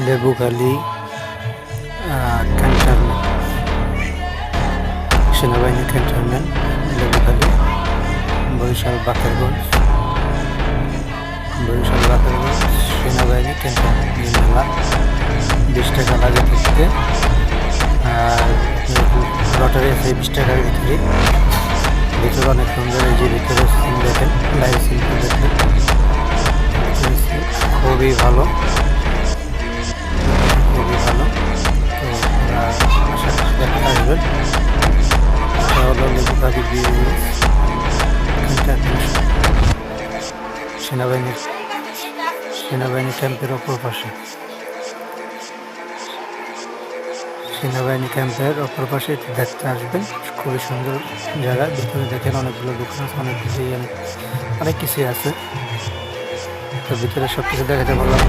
Lebukhali cantonment, সেনাবাহিনী cantonment Lebukhali, Barishal Bakerganj সেনাবাহিনী cantonment মেলা। 20 টাকা লাগে ঢুকতে। আর লটারি আছে 20 টাকার ভিতরে। ভিতরে অনেক সুন্দর, এই যে ভিতরে সিন দেখেন, বাইরে সিন দেখেন, খুবই ভালো, খুবই ভালো। তো আশা করি দেখতে আসবেন। এটা হলো লেবুখালী সেনাবাহিনী ক্যাম্পের অপর পাশে। সেনাবাহিনী ক্যাম্পের অপর পাশে দেখতে আসবেন। খুবই সুন্দর জায়গা। ভিতরে দেখেন অনেকগুলো দোকান আছে, অনেক কিছুই আছে। তো ভিতরে সব কিছু দেখাতে পারলাম।